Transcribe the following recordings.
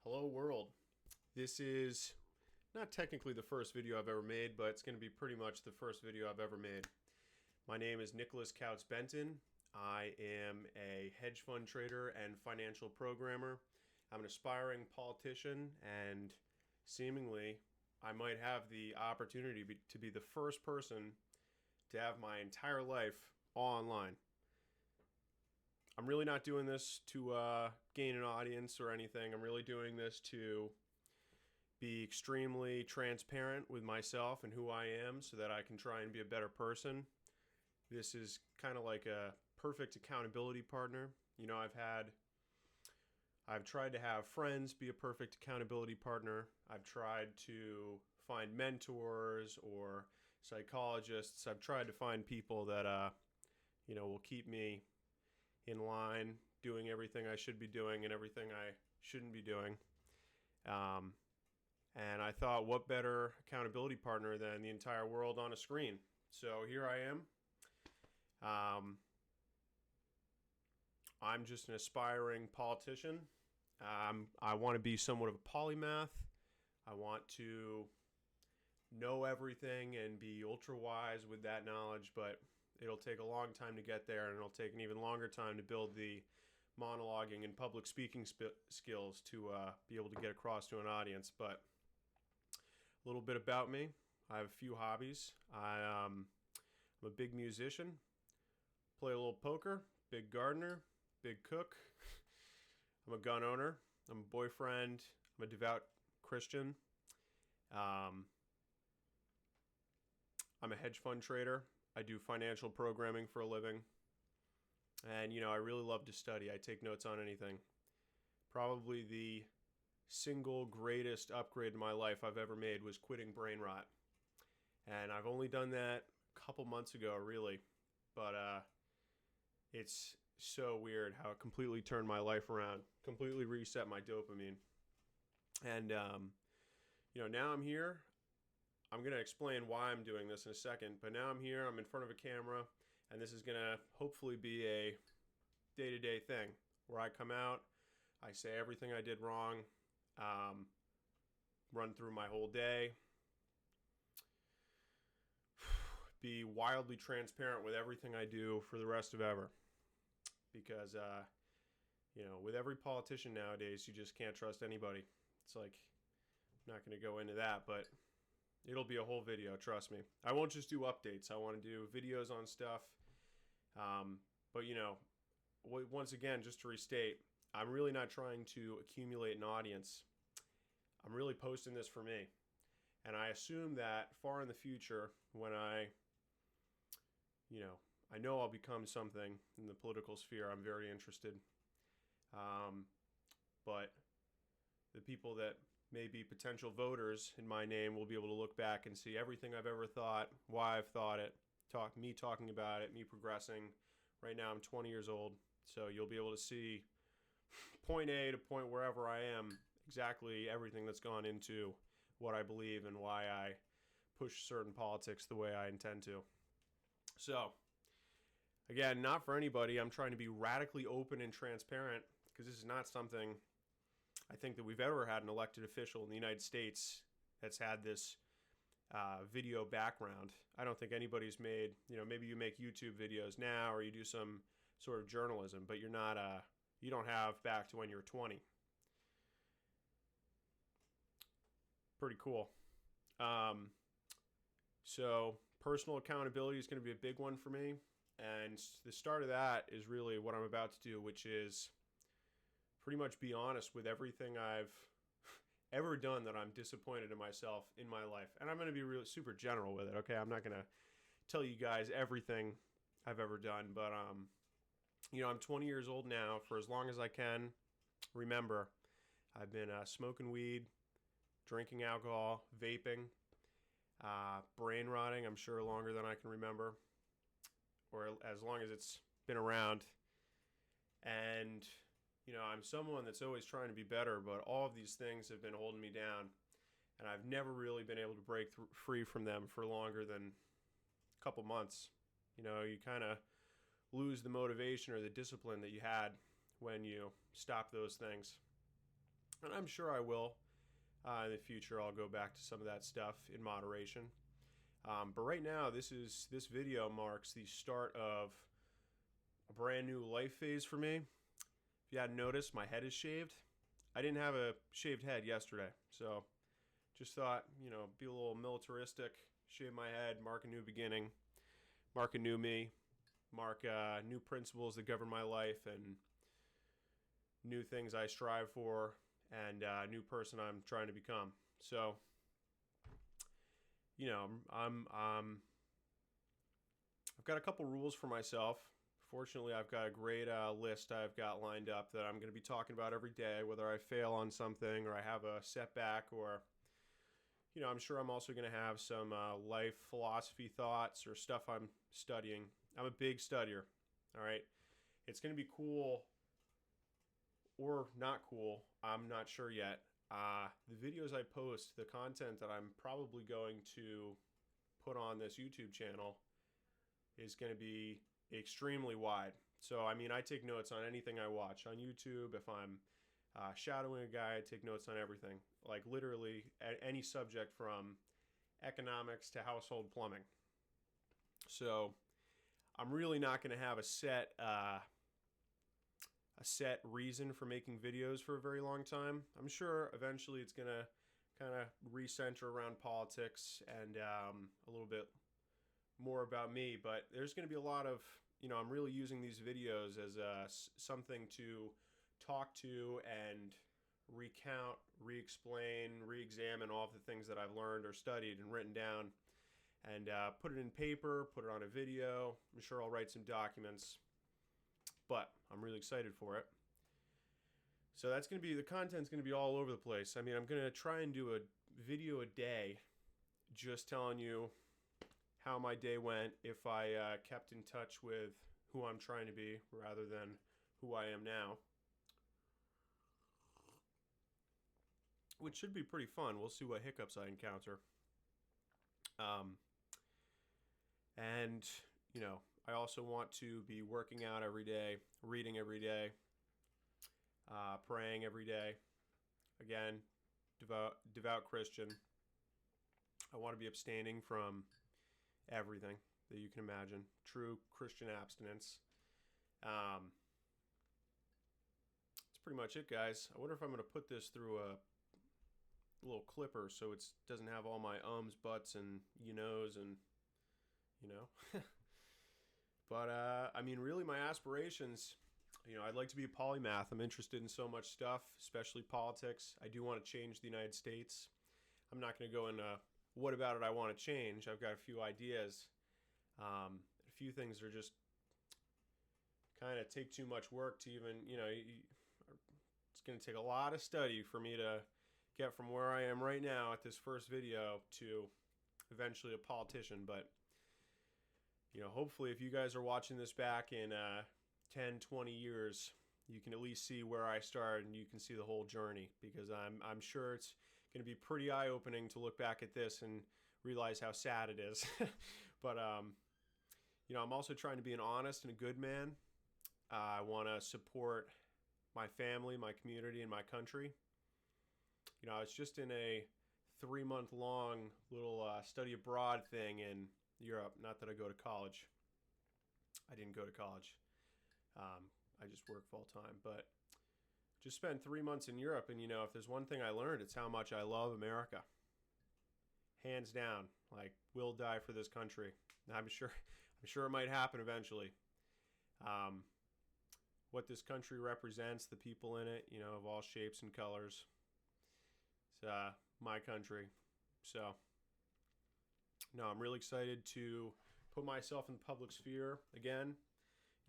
Hello world. This is not technically the first video I've ever made, but it's going to be pretty much the first video I've ever made. My name is Nicholas Couts Benton. I am a hedge fund trader and financial programmer. I'm an aspiring politician, and seemingly I might have the opportunity to be the first person to have my entire life all online. I'm really not doing this to gain an audience or anything. I'm really doing this to be extremely transparent with myself and who I am so that I can try and be a better person. This is kind of like a perfect accountability partner. You know, I've tried to have friends be a perfect accountability partner. I've tried to find mentors or psychologists. I've tried to find people that will keep me in line, doing everything I should be doing and everything I shouldn't be doing. And I thought, what better accountability partner than the entire world on a screen? So here I am. I'm just an aspiring politician. I want to be somewhat of a polymath. I want to know everything and be ultra wise with that knowledge, but it'll take a long time to get there, and it'll take an even longer time to build the monologuing and public speaking skills to be able to get across to an audience. But a little bit about me. I have a few hobbies. I'm a big musician, play a little poker, big gardener, big cook. I'm a gun owner. I'm a boyfriend. I'm a devout Christian. I'm a hedge fund trader. I do financial programming for a living. And, I really love to study. I take notes on anything. Probably the single greatest upgrade in my life I've ever made was quitting brain rot. And I've only done that a couple months ago, really. But it's so weird how it completely turned my life around, completely reset my dopamine. And, now I'm here. I'm going to explain why I'm doing this in a second, but now I'm here, I'm in front of a camera, and this is going to hopefully be a day-to-day thing where I come out, I say everything I did wrong, run through my whole day, be wildly transparent with everything I do for the rest of ever. Because, with every politician nowadays, you just can't trust anybody. It's like, I'm not going to go into that, but it'll be a whole video, trust me. I won't just do updates. I want to do videos on stuff. But, once again, just to restate, I'm really not trying to accumulate an audience. I'm really posting this for me. And I assume that far in the future, when I know I'll become something in the political sphere, I'm very interested. But the people that may be potential voters in my name will be able to look back and see everything I've ever thought, why I've thought it, me talking about it, me progressing. Right now I'm 20 years old, so you'll be able to see point A to point wherever I am, exactly everything that's gone into what I believe and why I push certain politics the way I intend to. So, again, not for anybody. I'm trying to be radically open and transparent because this is not something I think that we've ever had an elected official in the United States that's had this video background. I don't think anybody's made, maybe you make YouTube videos now or you do some sort of journalism, but you're not, you don't have back to when you were 20. Pretty cool. So personal accountability is going to be a big one for me. And the start of that is really what I'm about to do, which is pretty much be honest with everything I've ever done that I'm disappointed in myself in my life. And I'm going to be really super general with it, okay? I'm not going to tell you guys everything I've ever done, but I'm 20 years old now. For as long as I can remember, I've been smoking weed, drinking alcohol, vaping, brain rotting, I'm sure longer than I can remember, or as long as it's been around. And I'm someone that's always trying to be better, but all of these things have been holding me down, and I've never really been able to break free from them for longer than a couple months. You kind of lose the motivation or the discipline that you had when you stop those things. and I'm sure I will. In the future, I'll go back to some of that stuff in moderation. But right now, this video marks the start of a brand new life phase for me. If you hadn't noticed, my head is shaved. I didn't have a shaved head yesterday, so just thought, be a little militaristic, shave my head, mark a new beginning, mark a new me, mark new principles that govern my life, and new things I strive for, and a new person I'm trying to become. So, I've got a couple rules for myself. Fortunately, I've got a great list I've got lined up that I'm going to be talking about every day, whether I fail on something or I have a setback, or, I'm sure I'm also going to have some life philosophy thoughts or stuff I'm studying. I'm a big studier, all right? It's going to be cool or not cool. I'm not sure yet. The videos I post, the content that I'm probably going to put on this YouTube channel is going to be extremely wide. So, I take notes on anything I watch on YouTube. If I'm shadowing a guy, I take notes on everything. Like literally any subject from economics to household plumbing. So, I'm really not going to have a set reason for making videos for a very long time. I'm sure eventually it's going to kind of recenter around politics and a little bit more about me, but there's going to be a lot of, I'm really using these videos as something to talk to and recount, re-explain, re-examine all of the things that I've learned or studied and written down, and put it in paper, put it on a video. I'm sure I'll write some documents, but I'm really excited for it. So that's going to be, the content's going to be all over the place. I'm going to try and do a video a day just telling you how my day went, if I kept in touch with who I'm trying to be rather than who I am now. Which should be pretty fun. We'll see what hiccups I encounter. And, I also want to be working out every day, reading every day, praying every day. Again, devout Christian. I want to be abstaining from everything that you can imagine. True Christian abstinence. That's pretty much it, guys. I wonder if I'm going to put this through a little clipper so it doesn't have all my ums, buts, and you-knows and, But, really my aspirations, I'd like to be a polymath. I'm interested in so much stuff, especially politics. I do want to change the United States. I'm not going to go into what about it I want to change. I've got a few ideas. A few things are just kind of take too much work to even, it's going to take a lot of study for me to get from where I am right now at this first video to eventually a politician. But, hopefully if you guys are watching this back in 10, 20 years, you can at least see where I started and you can see the whole journey, because I'm sure it's going to be pretty eye-opening to look back at this and realize how sad it is. But, I'm also trying to be an honest and a good man. I want to support my family, my community, and my country. I was just in a 3-month-long little study abroad thing in Europe. Not that I go to college. I didn't go to college. I just work full-time. But just spent 3 months in Europe, and if there's one thing I learned, it's how much I love America. Hands down. Like, will die for this country. I'm sure it might happen eventually. What this country represents, the people in it, of all shapes and colors. It's my country. So, no, I'm really excited to put myself in the public sphere again.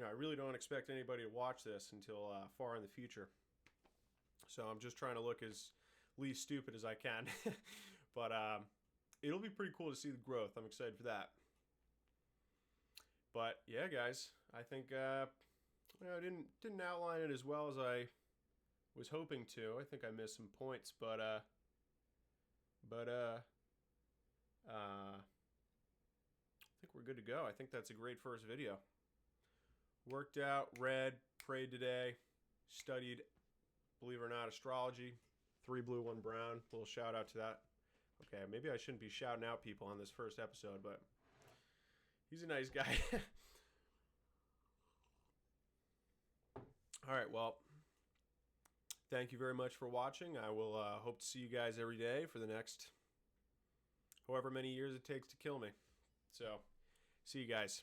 I really don't expect anybody to watch this until far in the future. So I'm just trying to look as least stupid as I can. But it'll be pretty cool to see the growth. I'm excited for that. But yeah, guys, I think I didn't outline it as well as I was hoping to. I think I missed some points, but I think we're good to go. I think that's a great first video. Worked out, read, prayed today, studied, believe it or not, astrology. 3 blue, 1 brown. Little shout out to that. Okay, maybe I shouldn't be shouting out people on this first episode, but he's a nice guy. All right, well, thank you very much for watching. I will hope to see you guys every day for the next however many years it takes to kill me. So, see you guys.